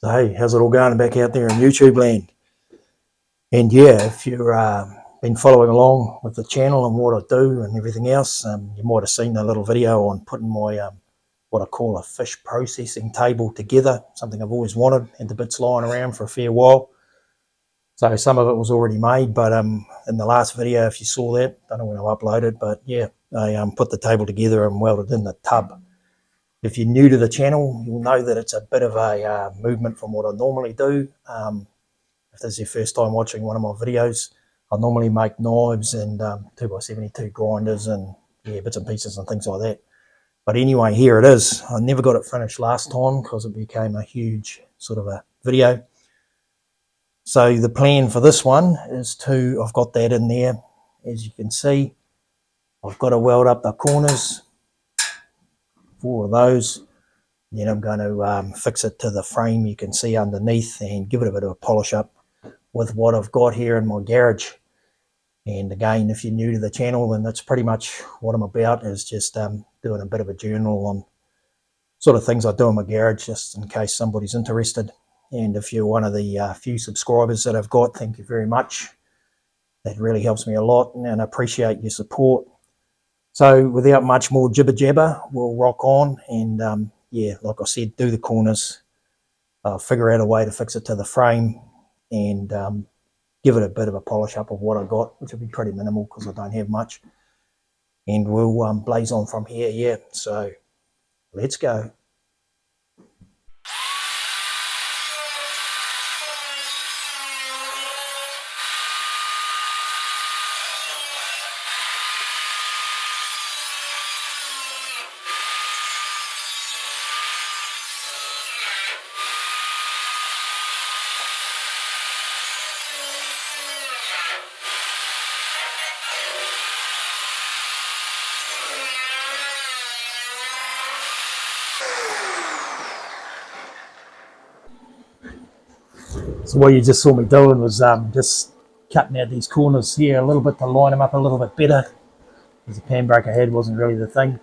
So hey, how's it all going back out there in YouTube land? And yeah, if you've been following along with the channel and what I do and everything else, you might have seen a little video on putting my what I call a fish processing table together, something I've always wanted, and the bits lying around for a fair while. So some of it was already made, but in the last video, if you saw that, I don't know when I uploaded, but yeah, I put the table together and welded in the tub. If you're new to the channel, you'll know that it's a bit of a movement from what I normally do. If this is your first time watching one of my videos, I normally make knives and 2x72 grinders and yeah, bits and pieces and things like that. But anyway, here it is. I never got it finished last time because it became a huge sort of a video. So the plan for this one is I've got that in there. As you can see, I've got to weld up the corners, 4 of those. Then I'm going to fix it to the frame you can see underneath and give it a bit of a polish up with what I've got here in my garage. And again, if you're new to the channel, then that's pretty much what I'm about, is just doing a bit of a journal on sort of things I do in my garage, just in case somebody's interested. And if you're one of the few subscribers that I've got, thank you very much. That really helps me a lot, and I appreciate your support. So without much more jibber jabber, we'll rock on and yeah, like I said, do the corners, figure out a way to fix it to the frame, and give it a bit of a polish up of what I got, which will be pretty minimal because I don't have much. And we'll blaze on from here, yeah. So let's go. So what you just saw me doing was just cutting out these corners here a little bit to line them up a little bit better, because the pan breaker head wasn't really the thing,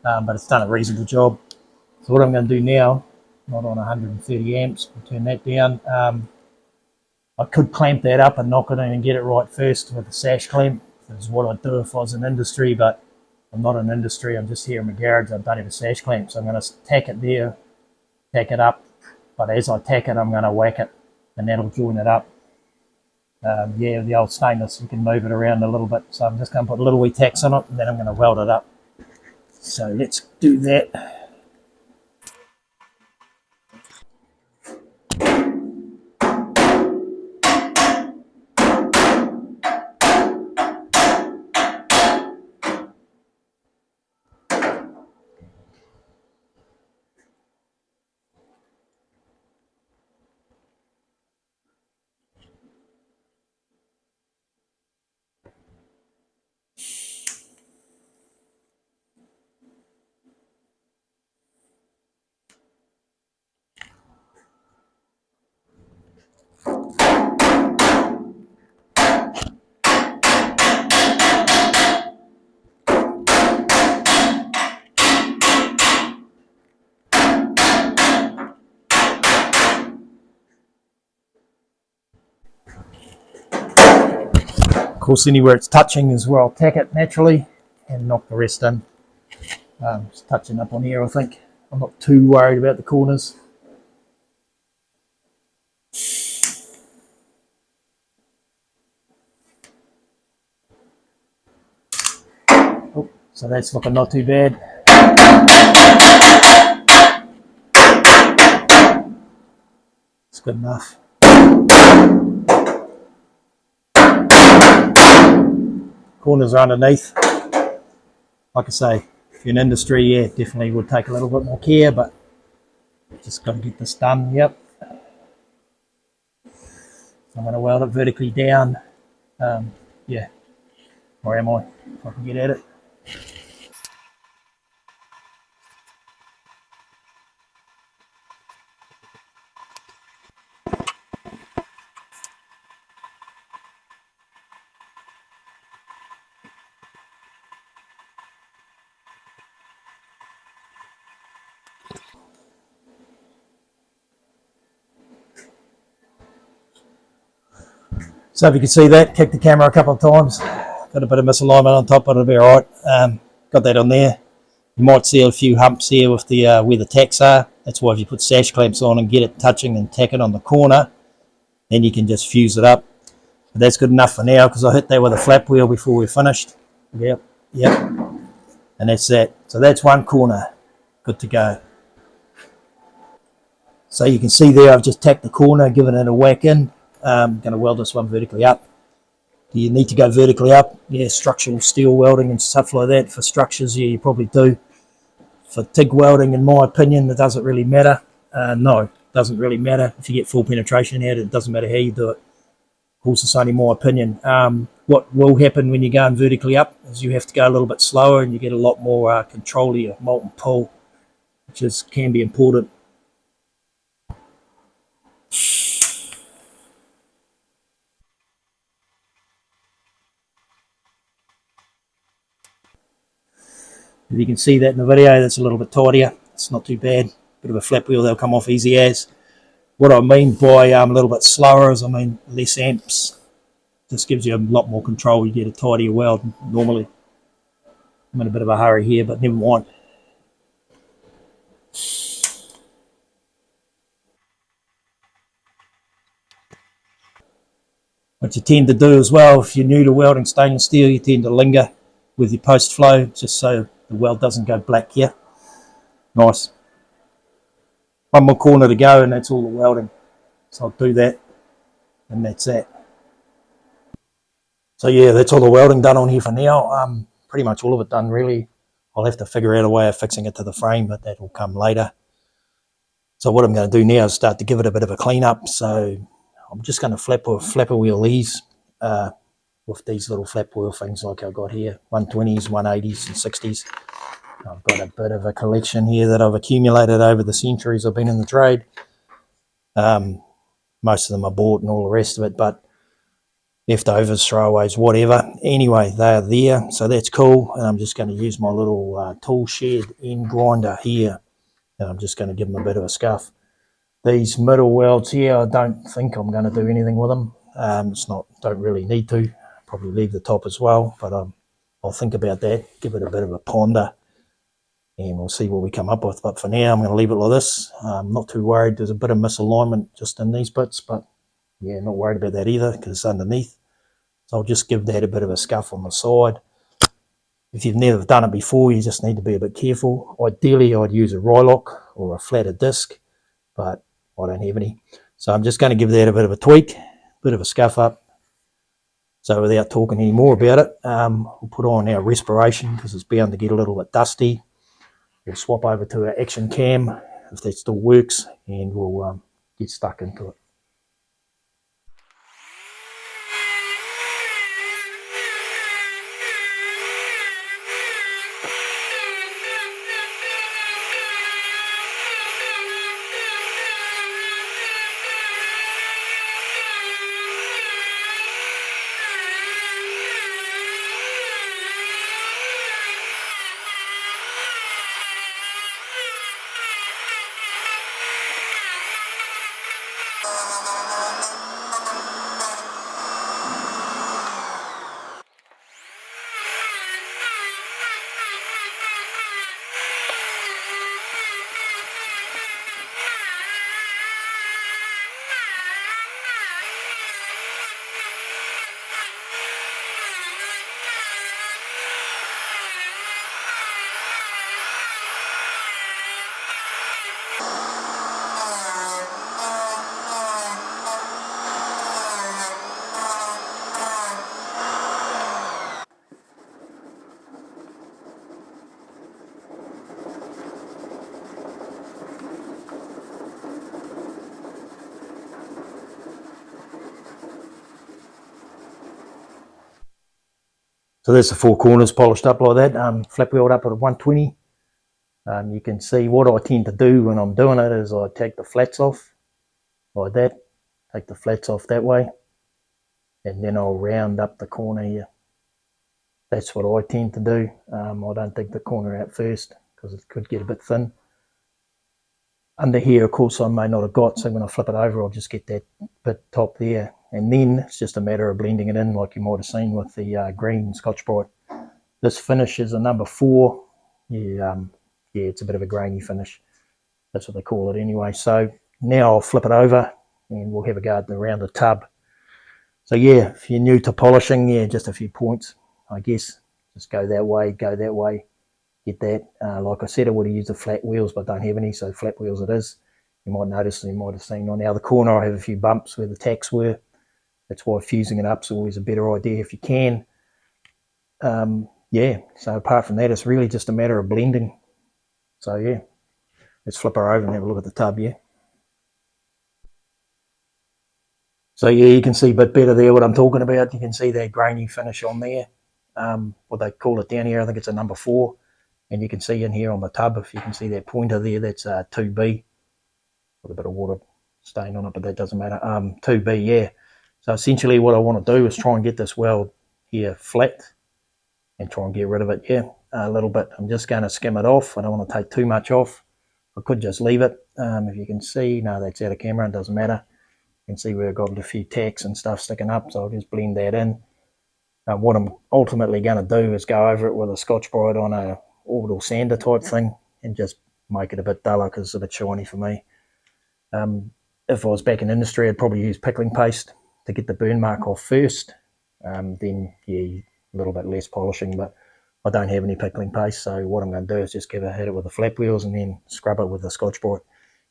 but it's done a reasonable job. So what I'm going to do now, not on 130 amps, we'll turn that down. I could clamp that up and knock it in and get it right first with a sash clamp. That's what I'd do if I was in industry, but I'm not in industry, I'm just here in my garage. I don't have a sash clamp, so I'm going to tack it there, tack it up, but as I tack it, I'm going to whack it, and that'll join it up. Yeah, the old stainless, you can move it around a little bit, so I'm just going to put little wee tacks on it, and then I'm going to weld it up. So let's do that. Of course, anywhere it's touching is where I'll tack it naturally and knock the rest in. Just touching up on here, I think. I'm not too worried about the corners. Oh, so that's looking not too bad. It's good enough. Corners are underneath. Like I say, if you're in industry, yeah, definitely would take a little bit more care, but just got to get this done. Yep. So I'm going to weld it vertically down. Yeah. Where am I? If I can get at it. So if you can see that, kick the camera a couple of times. Got a bit of misalignment on top, but it'll be all right. Got that on there. You might see a few humps here with the where the tacks are. That's why if you put sash clamps on and get it touching and tack it on the corner, then you can just fuse it up. But that's good enough for now because I hit that with a flap wheel before we finished. Yep. And that's that. So that's one corner. Good to go. So you can see there I've just tacked the corner, given it a whack in. I'm going to weld this one vertically up. Do you need to go vertically up? Yeah, structural steel welding and stuff like that. For structures, yeah, you probably do. For TIG welding, in my opinion, it doesn't really matter. No, it doesn't really matter. If you get full penetration out, it doesn't matter how you do it. Of course, it's only my opinion. What will happen when you're going vertically up is you have to go a little bit slower and you get a lot more control of your molten pull, which can be important. If you can see that in the video, that's a little bit tidier. It's not too bad. Bit of a flap wheel, they'll come off easy as. What I mean by a little bit slower is I mean less amps. Just gives you a lot more control. You get a tidier weld normally. I'm in a bit of a hurry here, but never mind. What you tend to do as well, if you're new to welding stainless steel, you tend to linger with your post flow just so the weld doesn't go black here. Nice. One more corner to go and that's all the welding. So I'll do that and that's that. So yeah, that's all the welding done on here for now. Pretty much all of it done really. I'll have to figure out a way of fixing it to the frame, but that will come later. So what I'm going to do now is start to give it a bit of a clean up. So I'm just going to flapper wheel these with these little flap wheel things like I've got here, 120s, 180s and 60s. I've got a bit of a collection here that I've accumulated over the centuries I've been in the trade. Most of them are bought and all the rest of it, but leftovers, throwaways, whatever. Anyway, they are there, so that's cool. And I'm just going to use my little tool shed end grinder here. And I'm just going to give them a bit of a scuff. These middle welds here, I don't think I'm going to do anything with them. Don't really need to. Probably leave the top as well, but I'll think about that, give it a bit of a ponder, and we'll see what we come up with. But for now, I'm going to leave it like this. I'm not too worried. There's a bit of misalignment just in these bits, but yeah, not worried about that either because it's underneath. So I'll just give that a bit of a scuff on the side. If you've never done it before, you just need to be a bit careful. Ideally, I'd use a Rylock or a flatter disc, but I don't have any. So I'm just going to give that a bit of a tweak, a bit of a scuff up. So without talking any more about it, we'll put on our respiration because it's bound to get a little bit dusty. We'll swap over to our action cam if that still works, and we'll get stuck into it. So there's the four corners polished up like that, flap wheeled up at a 120. You can see what I tend to do when I'm doing it is I take the flats off like that, take the flats off that way, and then I'll round up the corner here. That's what I tend to do. I don't dig the corner out first because it could get a bit thin. Under here, of course, I may not have got, so when I flip it over, I'll just get that bit top there and then it's just a matter of blending it in like you might have seen with the green Scotch-Brite. This finish is a number 4. Yeah, it's a bit of a grainy finish. That's what they call it anyway. So now I'll flip it over and we'll have a go around the tub. So yeah, if you're new to polishing, yeah, just a few points, I guess. Just go that way, get that. Like I said, I would have used the flat wheels, but I don't have any, so flat wheels it is. You might notice, you might have seen on the other corner, I have a few bumps where the tacks were. That's why fusing it up is always a better idea if you can. Yeah, so apart from that, it's really just a matter of blending. So yeah, let's flip her over and have a look at the tub, yeah. So yeah, you can see a bit better there what I'm talking about. You can see that grainy finish on there. What they call it down here, I think it's a number 4. And you can see in here on the tub, if you can see that pointer there, that's 2B. With a bit of water stain on it, but that doesn't matter. 2B, yeah. So essentially what I want to do is try and get this weld here flat and try and get rid of it, yeah, a little bit. I'm just going to skim it off. I don't want to take too much off. I could just leave it. If you can see, no, that's out of camera, it doesn't matter. You can see where I've got a few tacks and stuff sticking up, so I'll just blend that in. What I'm ultimately going to do is go over it with a Scotch-Brite on a orbital sander type thing and just make it a bit duller because it's a bit shiny for me. If I was back in industry, I'd probably use pickling paste to get the burn mark off first. Then, yeah, a little bit less polishing, but I don't have any pickling paste, so what I'm going to do is just hit it with the flat wheels and then scrub it with the Scotch-Brite.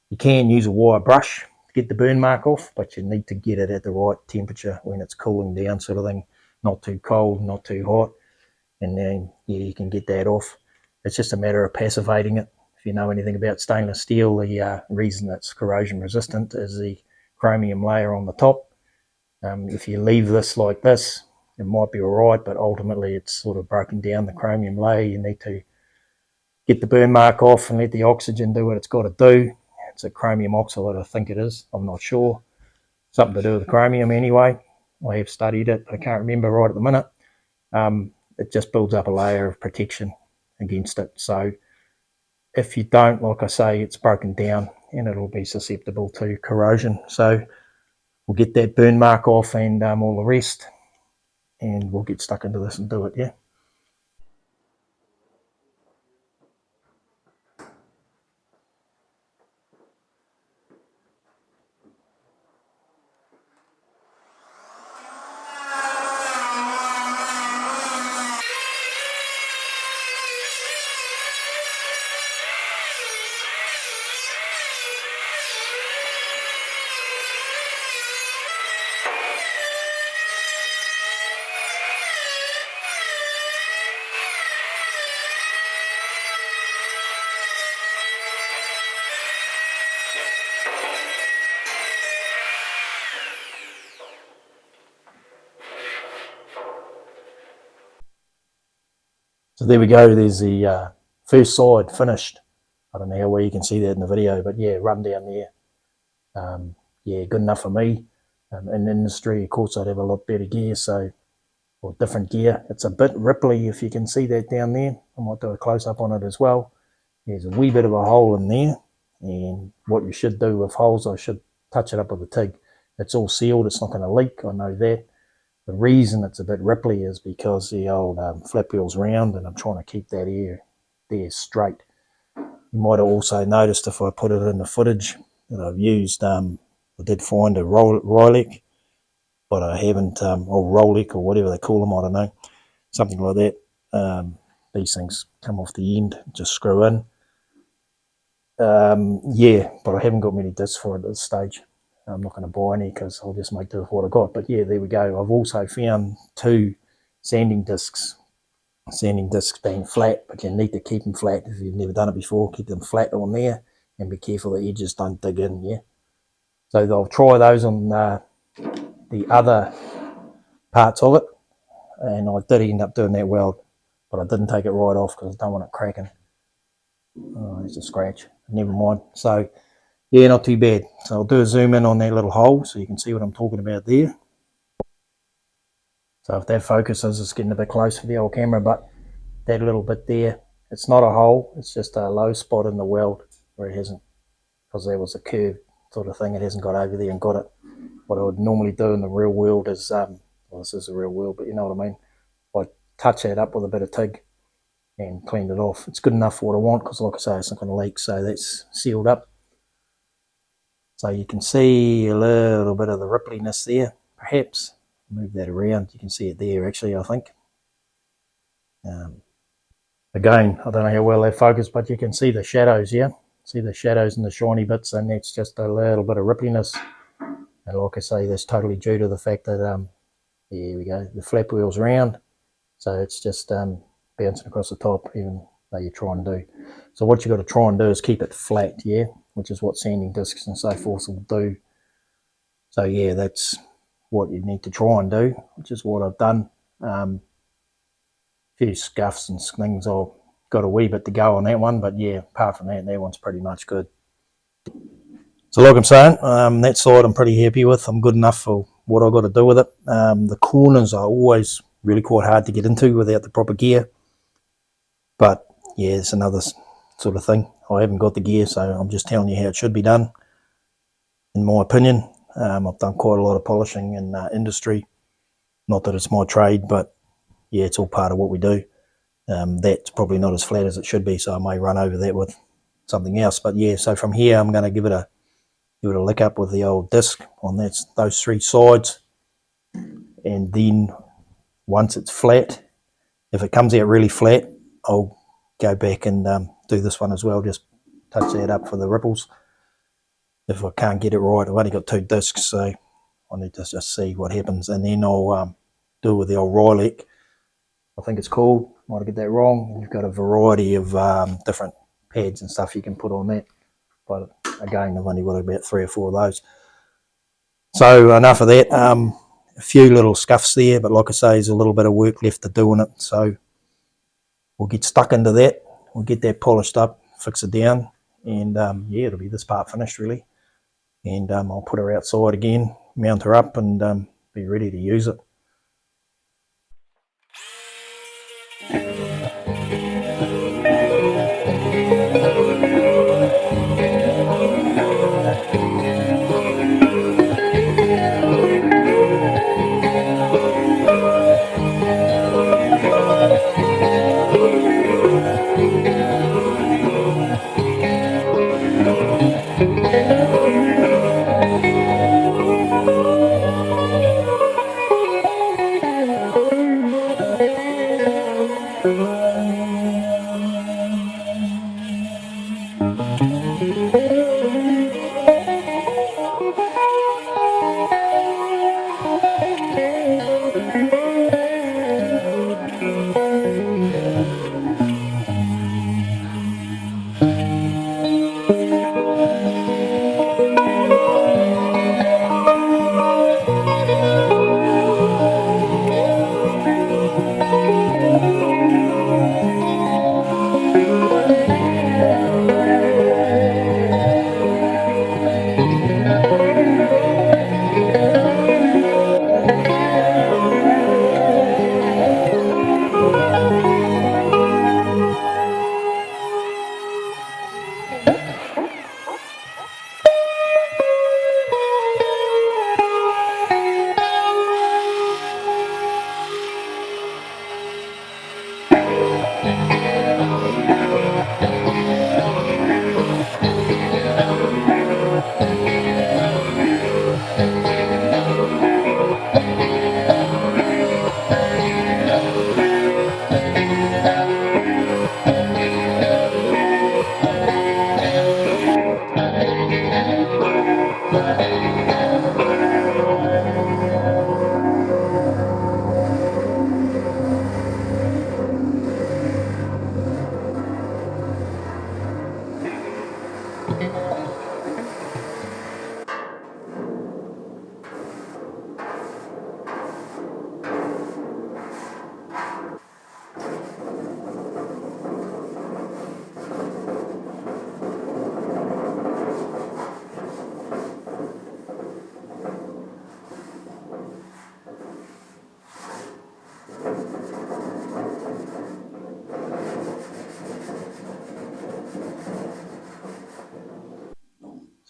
You can use a wire brush to get the burn mark off, but you need to get it at the right temperature when it's cooling down, sort of thing. Not too cold, not too hot, and then yeah, you can get that off. It's just a matter of passivating it. If you know anything about stainless steel, the reason it's corrosion resistant is the chromium layer on the top. If you leave this like this, it might be all right, but ultimately it's sort of broken down the chromium layer. You need to get the burn mark off and let the oxygen do what it's got to do. It's a chromium oxide, I think it is. I'm not sure. Something to do with the chromium anyway. I have studied it, but I can't remember right at the minute. It just builds up a layer of protection against it. So if you don't, like I say, it's broken down and it'll be susceptible to corrosion. So we'll get that burn mark off and all the rest, and we'll get stuck into this and do it, yeah. So there we go. There's the first side finished. I don't know how well you can see that in the video, but yeah, run down there. Yeah, good enough for me. In the industry, of course, I'd have a lot better gear, so or different gear. It's a bit ripply, if you can see that down there. I might do a close-up on it as well. There's a wee bit of a hole in there, and what you should do with holes, I should touch it up with a TIG. It's all sealed, it's not going to leak, I know that. The reason it's a bit ripply is because the old flap wheel's round and I'm trying to keep that air there straight. You might have also noticed if I put it in the footage that I've used, I did find a Rolex, but I haven't, or Rolex or whatever they call them, I don't know, something like that. These things come off the end, just screw in. Yeah, but I haven't got many discs for it at this stage. I'm not going to buy any because I'll just make do with what I got. But yeah, there we go. I've also found 2 sanding discs. Sanding discs being flat, but you need to keep them flat. If you've never done it before, keep them flat on there and be careful that you just don't dig in, yeah? So I'll try those on the other parts of it, and I did end up doing that weld, but I didn't take it right off because I don't want it cracking. Oh, there's a scratch. Never mind. So yeah, not too bad. So I'll do a zoom in on that little hole so you can see what I'm talking about there. So if that focuses, it's getting a bit close for the old camera, but that little bit there, it's not a hole, it's just a low spot in the weld where it hasn't, because there was a curved sort of thing, it hasn't got over there and got it. what I would normally do in the real world is, well, this is the real world, but you know what I mean. I touch that up with a bit of TIG and cleaned it off. It's good enough for what I want because, like I say, it's not going to leak, so that's sealed up. So you can see a little bit of the rippliness there, perhaps. Move that around, you can see it there actually, I think. Again, I don't know how well they focus, but you can see the shadows here. See the shadows and the shiny bits, and that's just a little bit of rippliness. And like I say, that's totally due to the fact that, here we go, the flap wheel's round, so it's just bouncing across the top, even though you try and do. So what you've got to try and do is keep it flat, yeah, which is what sanding discs and so forth will do. So yeah, that's what you need to try and do, which is what I've done. Few scuffs and things, I've got a wee bit to go on that one, but yeah, apart from that, that one's pretty much good. So like I'm saying, that side I'm pretty happy with. I'm good enough for what I've got to do with it. The corners are always really quite hard to get into without the proper gear. But yeah, it's another sort of thing. I haven't got the gear, so I'm just telling you how it should be done, in my opinion. I've done quite a lot of polishing in industry. Not that it's my trade, but yeah, it's all part of what we do. That's probably not as flat as it should be, so I may run over that with something else. But yeah, so from here I'm going to give it a lick up with the old disc on those three sides, and then once it's flat, if it comes out really flat, I'll go back and do this one as well, just touch that up for the ripples. If I can't get it right, I've only got two discs, so I need to just see what happens, and then I'll do it with the old Rylec, I think it's called, might get that wrong. You've got a variety of different pads and stuff you can put on that, but again, I've only got about 3 or 4 of those. So enough of that. A few little scuffs there, but like I say, there's a little bit of work left to do on it, so we'll get stuck into that. We'll get that polished up, fix it down, and yeah, it'll be this part finished really. And I'll put her outside again, mount her up, and be ready to use it.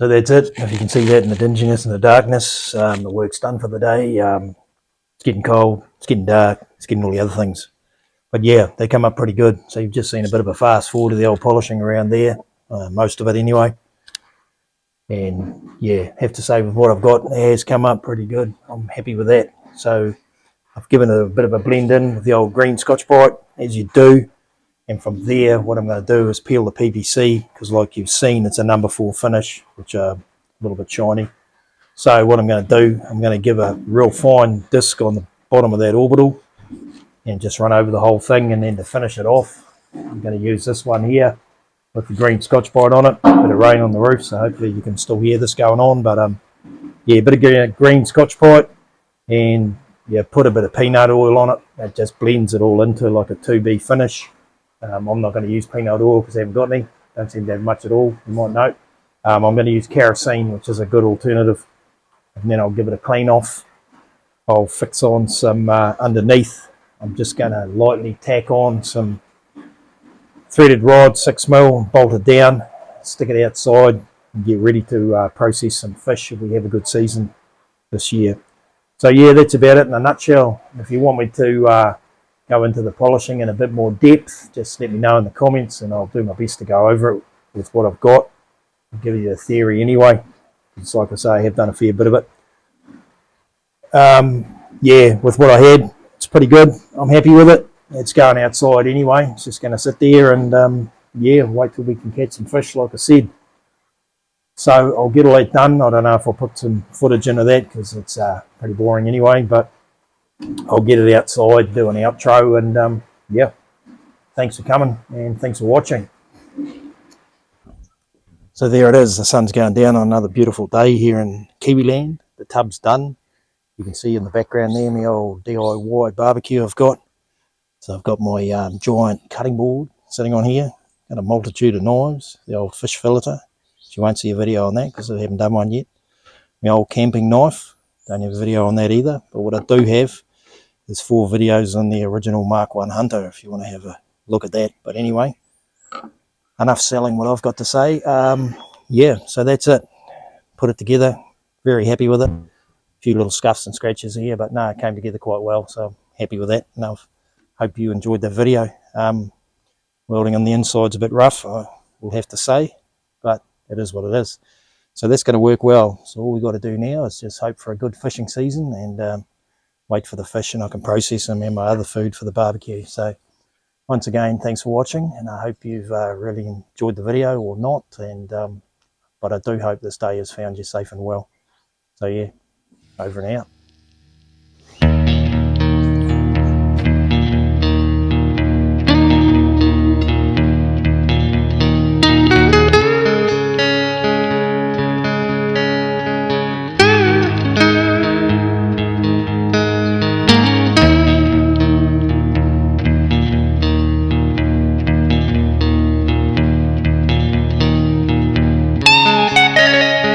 So that's it. If you can see that in the dinginess and the darkness, the work's done for the day. It's getting cold, it's getting dark, it's getting all the other things. But yeah, they come up pretty good. So you've just seen a bit of a fast forward of the old polishing around there, most of it anyway. And yeah, have to say with what I've got, it has come up pretty good. I'm happy with that. So I've given it a bit of a blend in with the old green Scotch-Brite, as you do. And from there, what I'm going to do is peel the PVC, because like you've seen, it's a number 4 finish, which are a little bit shiny. So what I'm going to do, I'm going to give a real fine disc on the bottom of that orbital and just run over the whole thing. And then to finish it off, I'm going to use this one here with the green Scotch-Brite on it. A bit of rain on the roof, so hopefully you can still hear this going on. But yeah, a bit of green Scotch-Brite, and yeah, put a bit of peanut oil on it. It just blends it all into like a 2B finish. I'm not going to use peanut oil because I haven't got any. Don't seem to have much at all, you might note. I'm going to use kerosene, which is a good alternative. And then I'll give it a clean off. I'll fix on some underneath. I'm just going to lightly tack on some threaded rod, 6mm, bolt it down, stick it outside, and get ready to process some fish if we have a good season this year. So yeah, that's about it in a nutshell. If you want me to go into the polishing in a bit more depth, just let me know in the comments and I'll do my best to go over it with what I've got. I'll give you a theory anyway. It's like I say, I have done a fair bit of it. Yeah, with what I had, it's pretty good. I'm happy with it. It's going outside anyway. It's just going to sit there and yeah, wait till we can catch some fish, like I said. So I'll get all that done. I don't know if I'll put some footage into that because it's pretty boring anyway, but I'll get it outside, do an outro, and yeah, thanks for coming and thanks for watching. So there it is. The sun's going down on another beautiful day here in Kiwiland. The tub's done. You can see in the background there my old DIY barbecue I've got. So I've got my giant cutting board sitting on here. Got a multitude of knives, the old fish filleter. You won't see a video on that because I haven't done one yet. My old camping knife, don't have a video on that either. But what I do have is 4 videos on the original Mark I Hunter if you want to have a look at that. But anyway, enough selling what I've got to say. Yeah, so that's it. Put it together. Very happy with it. A few little scuffs and scratches here, but no, it came together quite well. So I'm happy with that. And I hope you enjoyed the video. Welding on the inside's a bit rough, I will have to say, but it is what it is. So that's going to work well. So all we've got to do now is just hope for a good fishing season and wait for the fish, and I can process them and my other food for the barbecue. So once again, thanks for watching, and I hope you've really enjoyed the video or not. And but I do hope this day has found you safe and well. So yeah, over and out.